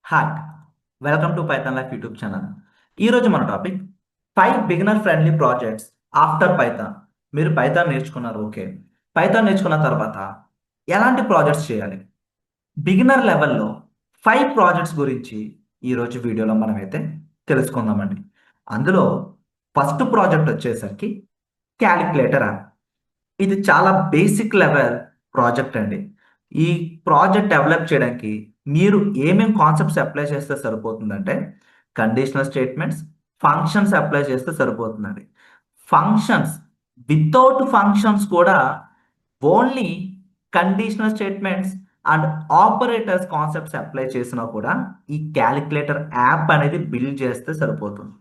Hi, welcome to Python life YouTube channel. ఈరోజు మన topic 5 beginner friendly projects after Python. మీరు Python నేర్చుకున్నారు, okay. Python నేర్చుకున్న తర్వాత ఎలాంటి ప్రాజెక్ట్స్ చేయాలి? బిగినర్ లెవెల్లో 5 ప్రాజెక్ట్స్ గురించి ఈరోజు వీడియోలో మనమైతే తెలుసుకుందామండి. అందులో ఫస్ట్ ప్రాజెక్ట్ వచ్చేసరికి క్యాలిక్యులేటర్ యాప్. ఇది చాలా బేసిక్ లెవెల్ ప్రాజెక్ట్ అండి. ఈ ప్రాజెక్ట్ డెవలప్ చేయడానికి మీరు ఏమేం కాన్సెప్ట్స్ అప్లై చేస్తే సరిపోతుందంటే, కండిషనల్ స్టేట్మెంట్స్, ఫంక్షన్స్ అప్లై చేస్తే సరిపోతుందండి. ఫంక్షన్స్, వితౌట్ ఫంక్షన్స్ కూడా only conditional statements and operators concepts apply చేసినా కూడా ఈ క్యాలిక్యులేటర్ యాప్ అనేది బిల్డ్ చేస్తే సరిపోతుంది.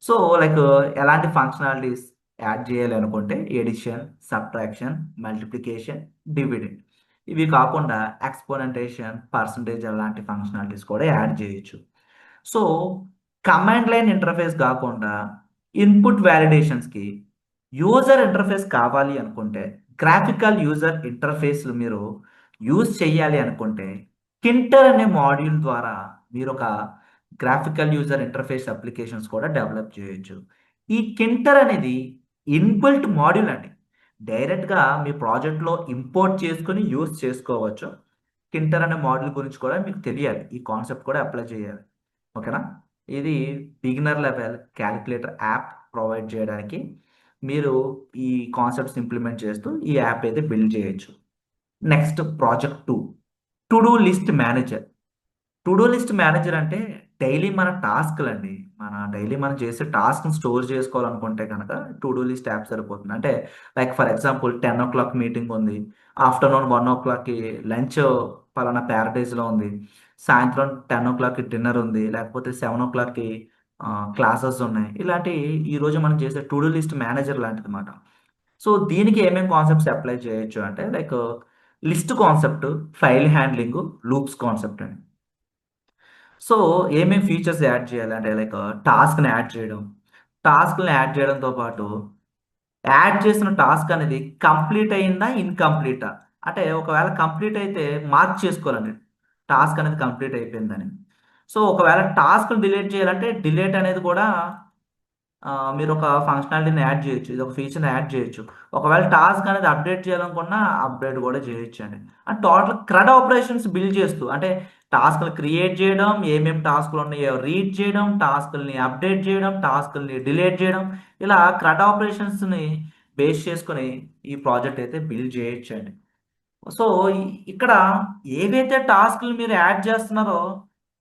సో లైక్ ఎలాంటి ఫంక్షనాలిటీస్ యాడ్ చేయాలి అనుకుంటే ఎడిషన్, సబ్ట్రాక్షన్, మల్టిప్లికేషన్, డివిడెండ్. ఇవి కాకుండా ఎక్స్పోనెంటేషన్, పర్సంటేజ్ అలాంటి ఫంక్షనాలిటీస్ కూడా యాడ్ చేయొచ్చు. సో కమాండ్ లైన్ ఇంటర్ఫేస్ కాకుండా ఇన్పుట్ వ్యాలిడేషన్స్కి యూజర్ ఇంటర్ఫేస్ కావాలి అనుకుంటే, గ్రాఫికల్ యూజర్ ఇంటర్ఫేస్ మీరు యూజ్ చేయాలి అనుకుంటే, కింటర్ అనే మాడ్యూల్ ద్వారా మీరు ఒక గ్రాఫికల్ యూజర్ ఇంటర్ఫేస్ అప్లికేషన్స్ కూడా డెవలప్ చేయొచ్చు. ఈ కింటర్ అనేది ఇన్బిల్ట్ మాడ్యూల్ అండి. డైరెక్ట్గా మీ ప్రాజెక్ట్లో ఇంపోర్ట్ చేసుకొని యూజ్ చేసుకోవచ్చు. కింటర్ అనే మాడ్యూల్ గురించి కూడా మీకు తెలియాలి, ఈ కాన్సెప్ట్ కూడా అప్లై చేయాలి, ఓకేనా. ఇది beginner level calculator app provide చేయడానికి మీరు ఈ కాన్సెప్ట్స్ ఇంప్లిమెంట్ చేస్తూ ఈ యాప్ అయితే బిల్డ్ చేయొచ్చు. Next project 2, to do list manager. To do list manager అంటే డైలీ మన టాస్క్‌లండి. డైలీ మనం చేసే టాస్క్‌ని స్టోర్ చేసుకోవాలనుకుంటే గనక టు డూ లిస్ట్ యాప్ సరిపోతుంది. అంటే లైక్ ఫర్ ఎగ్జాంపుల్ 10:00 మీటింగ్ ఉంది. ఆఫ్టర్‌నూన్ 1:00కి లంచ్ పలానా ప్యారడైజ్‌లో ఉంది. సాయంత్రం 10:00కి డిన్నర్ ఉంది. లేకపోతే 7:00కి క్లాసెస్ ఉన్నాయి. ఇలాంటి ఈరోజు మనం చేసే టు డూ లిస్ట్ మేనేజర్ లాంటిదన్నమాట. సో దీనికి ఏమేం కాన్సెప్ట్స్ అప్లై చేయొచ్చు అంటే like list concept, file handling, loops concept అండి. సో ఏమేం ఫీచర్స్ యాడ్ చేయాలంటే లైక్ టాస్క్‌ని యాడ్ చేయడం. టాస్క్‌లని యాడ్ చేయడంతో పాటు యాడ్ చేసిన టాస్క్ అనేది కంప్లీట్ అయిందా? ఇన్‌కంప్లీటా? అంటే ఒకవేళ కంప్లీట్ అయితే మార్క్ చేసుకోవాలండి, టాస్క్ అనేది కంప్లీట్ అయిపోయిందని. సో ఒకవేళ టాస్క్‌ని డిలీట్ చేయాలంటే డిలీట్ అనేది కూడా మీరొక ఫంక్షనాలిటీని యాడ్ చేయొచ్చు. ఇదొక ఫీచర్‌ని యాడ్ చేయొచ్చు. ఒకవేళ టాస్క్ అనేది అప్డేట్ చేయాలనుకున్నా అప్డేట్ కూడా చేయొచ్చండి. టోటల్ క్రడ్ ఆపరేషన్స్ బిల్డ్ చేస్తూ అంటే టాస్క్‌లు క్రియేట్ చేయడం, ఏమేమి టాస్క్‌లు ఉన్నాయో రీడ్ చేయడం, టాస్క్‌లని అప్డేట్ చేయడం, టాస్క్‌లని డిలీట్ చేయడం, ఇలా క్రడ్ ఆపరేషన్స్‌ని బేస్ చేసుకొని ఈ ప్రాజెక్ట్ అయితే బిల్డ్ చేయొచ్చండి. సో, ఇక్కడ ఏవైతే టాస్క్‌లు మీరు యాడ్ చేస్తున్నారో,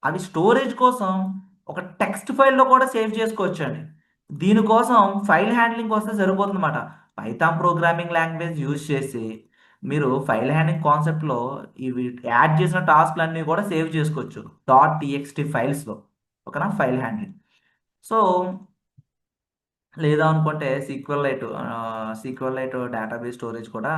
అవి స్టోరేజ్ కోసం ఒక టెక్స్ట్ ఫైల్‌లో కూడా సేవ్ చేసుకోవచ్చండి. దీనికోసం ఫైల్ హ్యాండ్లింగ్ వస్తే సరిపోతుందన్నమాట. పైథాన్ ప్రోగ్రామింగ్ లాంగ్వేజ్ యూజ్ చేసి, మీరు ఫైల్ హ్యాండ్లింగ్ కాన్సెప్ట్‌లో ఇవి యాడ్ చేసిన టాస్క్‌లన్నీ కూడా సేవ్ చేసుకోవచ్చు. టీఎక్స్టీ ఫైల్స్‌లో, ఓకేనా. File handling. సో లేదా అనుకుంటే సీక్వెల్‌లైట్ డేటాబేస్ స్టోరేజ్ కూడా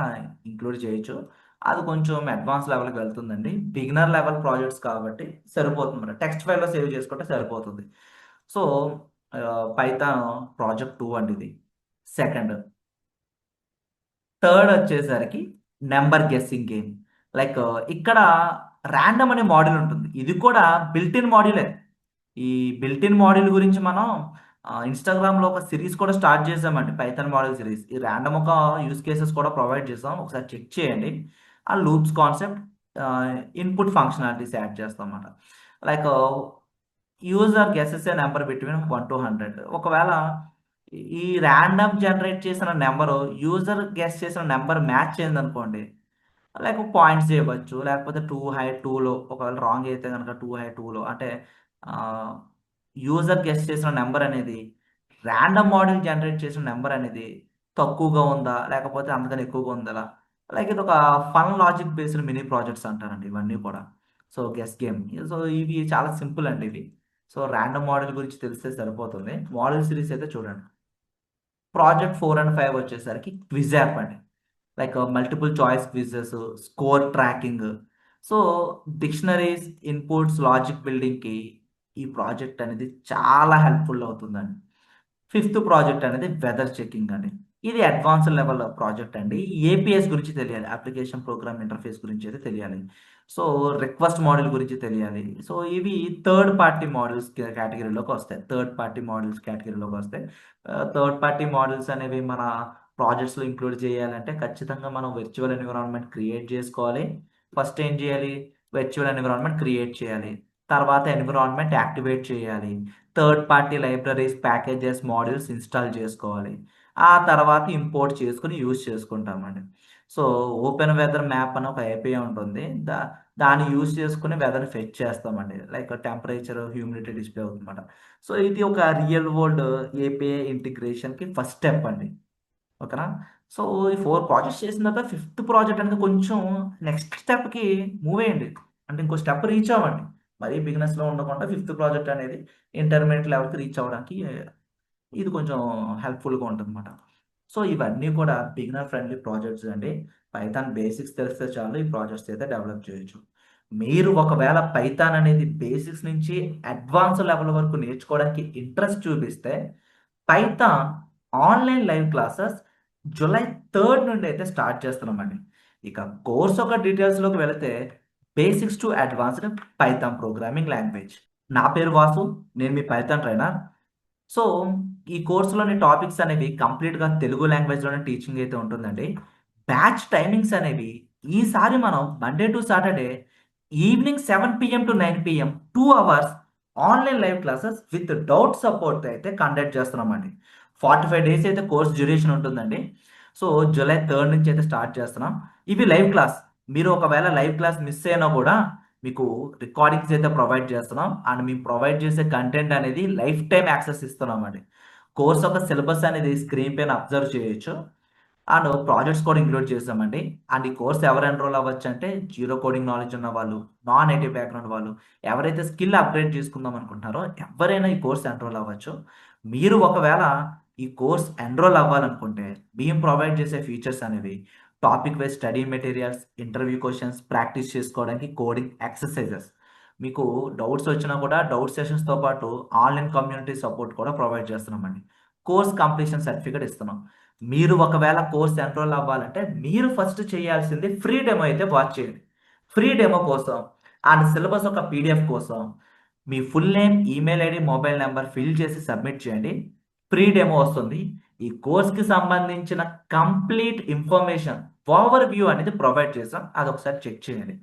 ఇంక్లూడ్ చేయొచ్చు. అది కొంచెం అడ్వాన్స్ లెవెల్‌కి వెళ్తుందండి. బిగినర్ లెవెల్ ప్రాజెక్ట్స్ కాబట్టి సరిపోతుందన్నమాట. టెక్స్ట్ ఫైల్‌లో సేవ్ చేసుకుంటే సరిపోతుంది. సో, పైథాన్ ప్రాజెక్ట్ 2 అండి ఇది. సెకండ్. థర్డ్ వచ్చేసరికి నంబర్ గెస్సింగ్ గేమ్. లైక్ ఇక్కడ రాండమ్ అనే మాడ్యూల్ ఉంటుంది. ఇది కూడా బిల్ట్ ఇన్ మాడ్యూలే. ఈ బిల్ట్ ఇన్ మాడ్యూల్ గురించి మనం ఇన్‌స్టాగ్రామ్‌లో ఒక సిరీస్ కూడా స్టార్ట్ చేసామండి. Python module series. ఈ రాండమ్ ఒక యూజ్ కేసెస్ కూడా ప్రొవైడ్ చేసాం. ఒకసారి చెక్ చేయండి. ఆ loops concept, input functionalities add చేస్తామన్నమాట. Like user guesses a number between 1-100. ఒకవేళ ఈ రాండమ్ జనరేట్ చేసిన నంబరు యూజర్ గెస్ చేసిన నంబర్ మ్యాచ్ అయిందనుకోండి, లైక్ పాయింట్స్ ఇవ్వచ్చు. లేకపోతే 2 హై 2లో ఒకవేళ రాంగ్ అయితే గనక 2 హై 2లో అంటే ఆహ్, యూజర్ గెస్ చేసిన నంబర్ అనేది రాండమ్ మోడల్ జనరేట్ చేసిన నంబర్ అనేది తక్కువగా ఉందా? లేకపోతే అంతకన్నా ఎక్కువగా ఉందా? లైక్ ఇదొక fun logic based mini projects అంటారండి ఇవన్నీ కూడా. So, guess game. సో, ఇవి చాలా సింపుల్ అండి ఇవి. సో, రాండమ్ మోడల్ గురించి తెలిస్తే సరిపోతుంది. మోడల్ సిరీస్ అయితే చూడండి. ప్రాజెక్ట్ 4 అండ్ 5 వచ్చేసరికి క్విజ్ యాప్ అండి. Like multiple choice quizzes, score tracking. So, dictionaries, inputs, logic బిల్డింగ్‌కి ఈ ప్రాజెక్ట్ అనేది చాలా హెల్ప్‌ఫుల్ అవుతుందండి. ఫిఫ్త్ ప్రాజెక్ట్ అనేది వెదర్ చెకింగ్ అండి. ఇది అడ్వాన్స్డ్ లెవెల్ ప్రాజెక్ట్ అండి. ఏపీఎస్ గురించి తెలియాలి. అప్లికేషన్ ప్రోగ్రామ్ ఇంటర్ఫేస్ గురించి అయితే తెలియాలి. సో, రిక్వెస్ట్ మోడల్ గురించి తెలియాలి. సో, ఇవి థర్డ్ పార్టీ మోడల్స్ కేటగిరీలోకి వస్తాయి. థర్డ్ పార్టీ మోడల్స్ కేటగిరీలోకి వస్తాయి. థర్డ్ పార్టీ మోడల్స్ అనేవి మన ప్రాజెక్ట్స్‌లో ఇంక్లూడ్ చేయాలంటే ఖచ్చితంగా మనం వర్చువల్ ఎన్విరాన్మెంట్ క్రియేట్ చేసుకోవాలి. ఫస్ట్ ఏం చేయాలి? వర్చువల్ ఎన్విరాన్మెంట్ క్రియేట్ చేయాలి. తర్వాత ఎన్విరాన్మెంట్ యాక్టివేట్ చేయాలి. Third party libraries, packages, modules install చేసుకోవాలి. ఆ తర్వాత ఇంపోర్ట్ చేసుకొని యూజ్ చేసుకుంటామండి. సో, ఓపెన్ వెదర్ మ్యాప్ అని ఒక ఏపీఐ ఉంటుంది. దాన్ని యూజ్ చేసుకొని వెదర్‌ని ఫెచ్ చేస్తామండి. లైక్ టెంపరేచర్, హ్యూమిడిటీ డిస్‌ప్లే అవుతుందన్నమాట. సో, ఇది ఒక రియల్ వరల్డ్ ఏపీఐ ఇంటిగ్రేషన్‌కి ఫస్ట్ స్టెప్ అండి. ఓకేనా? సో, ఈ 4 ప్రాజెక్ట్స్ చేసిన తర్వాత ఫిఫ్త్ ప్రాజెక్ట్ అనేది కొంచెం నెక్స్ట్ స్టెప్‌కి మూవ్ అయ్యండి. అంటే ఇంకో స్టెప్ రీచ్ అవ్వండి. మరీ బిగినర్స్‌లో ఉండకుండా ఫిఫ్త్ ప్రాజెక్ట్ అనేది ఇంటర్మీడియేట్ లెవెల్‌కి రీచ్ అవ్వడానికి ఇది కొంచెం హెల్ప్‌ఫుల్‌గా ఉంటుందన్నమాట. సో, ఇవన్నీ కూడా బిగినర్ ఫ్రెండ్లీ ప్రాజెక్ట్స్ అండి. పైథాన్ బేసిక్స్ తెలిస్తే చాలు ఈ ప్రాజెక్ట్స్ అయితే డెవలప్ చేయొచ్చు. మీరు ఒకవేళ పైథాన్ అనేది బేసిక్స్ నుంచి అడ్వాన్స్ లెవెల్ వరకు నేర్చుకోవడానికి ఇంట్రెస్ట్ చూపిస్తే Python online live classes July 3 నుండి అయితే స్టార్ట్ చేస్తున్నామండి. ఇక కోర్స్ యొక్క డీటెయిల్స్‌లోకి వెళితే basics to advanced Python programming language. నా పేరు వాసు. నేను మీ పైథాన్ ట్రైనర్. సో, ఈ కోర్స్‌లోని టాపిక్స్ అనేవి కంప్లీట్‌గా తెలుగు లాంగ్వేజ్‌లోనే టీచింగ్ అయితే ఉంటుందండి. బ్యాచ్ టైమింగ్స్ అనేవి ఈసారి మనం Monday to Saturday evening 7 PM to 9 PM 2 hours online live classes with doubt support అయితే కండక్ట్ చేస్తున్నామండి. 45 డేస్ అయితే కోర్స్ డ్యూరేషన్ ఉంటుందండి. సో, జూలై 3 నుంచి అయితే స్టార్ట్ చేస్తున్నాం. ఇవి లైవ్ క్లాస్. మీరు ఒకవేళ లైవ్ క్లాస్ మిస్ అయినా కూడా మీకు రికార్డింగ్స్ అయితే ప్రొవైడ్ చేస్తున్నాం. అండ్ మేము ప్రొవైడ్ చేసే కంటెంట్ అనేది లైఫ్ టైమ్ యాక్సెస్ ఇస్తున్నామండి. కోర్స్ యొక్క సిలబస్ అనేది స్క్రీన్ పైన అబ్జర్వ్ చేయొచ్చు. అండ్ ప్రాజెక్ట్స్ కూడా ఇంక్లూడ్ చేసామండి. అండ్ ఈ కోర్స్ ఎవరు ఎన్రోల్ అవ్వచ్చంటే జీరో కోడింగ్ నాలెడ్జ్ ఉన్న వాళ్ళు, నాన్ ఐటీ బ్యాక్‌గ్రౌండ్ వాళ్ళు, ఎవరైతే స్కిల్ అప్‌గ్రేడ్ చేసుకుందాం అనుకుంటున్నారో ఎవరైనా ఈ కోర్స్ ఎన్రోల్ అవ్వచ్చు. మీరు ఒకవేళ ఈ కోర్స్ ఎన్రోల్ అవ్వాలనుకుంటే మేము ప్రొవైడ్ చేసే ఫీచర్స్ అనేవి topic wise study materials, interview questions practice చేసుకోవడానికి కోడింగ్ ఎక్సర్‌సైజెస్. మీకు డౌట్స్ వచ్చినా కూడా డౌట్ సెషన్స్‌తో పాటు ఆన్‌లైన్ కమ్యూనిటీ సపోర్ట్ కూడా ప్రొవైడ్ చేస్తున్నామండి. కోర్స్ కంప్లీషన్ సర్టిఫికేట్ ఇస్తున్నాం. మీరు ఒకవేళ కోర్స్ ఎన్రోల్ అవ్వాలంటే మీరు ఫస్ట్ చేయాల్సింది ఫ్రీ డెమో అయితే వాచ్ చేయండి. ఫ్రీ డెమో కోసం అండ్ సిలబస్ ఒక పీడిఎఫ్ కోసం మీ full name, email ID, mobile number fill చేసి సబ్మిట్ చేయండి. ఫ్రీ డెమో వస్తుంది. ఈ కోర్స్‌కి సంబంధించిన కంప్లీట్ ఇన్ఫర్మేషన్ ఓవర్ వ్యూ అనేది ప్రొవైడ్ చేసాం. అదొకసారి చెక్ చేయండి.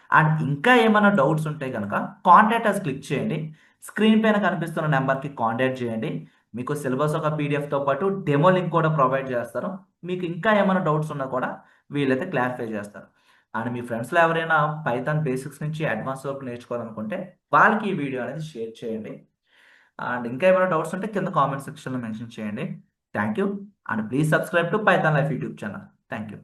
అండ్ ఇంకా ఏమైనా డౌట్స్ ఉంటే గనక కాంటాక్ట్ అస్ క్లిక్ చేయండి. స్క్రీన్ పైన కనిపిస్తున్న నంబర్‌కి కాంటాక్ట్ చేయండి. మీకు సిలబస్ ఒక పీడిఎఫ్‌తో పాటు డెమో లింక్ కూడా ప్రొవైడ్ చేస్తారు. మీకు ఇంకా ఏమైనా డౌట్స్ ఉన్నా కూడా వీళ్ళైతే క్లారిఫై చేస్తారు. అండ్ మీ ఫ్రెండ్స్‌లో ఎవరైనా పైథాన్ బేసిక్స్ నుంచి అడ్వాన్స్ వరకు నేర్చుకోవాలనుకుంటే వాళ్ళకి ఈ వీడియో అనేది షేర్ చేయండి. అండ్ ఇంకా ఏమైనా డౌట్స్ ఉంటే కింద కామెంట్ సెక్షన్‌లో మెన్షన్ చేయండి. Thank you. And please subscribe to Python life YouTube channel. Thank you.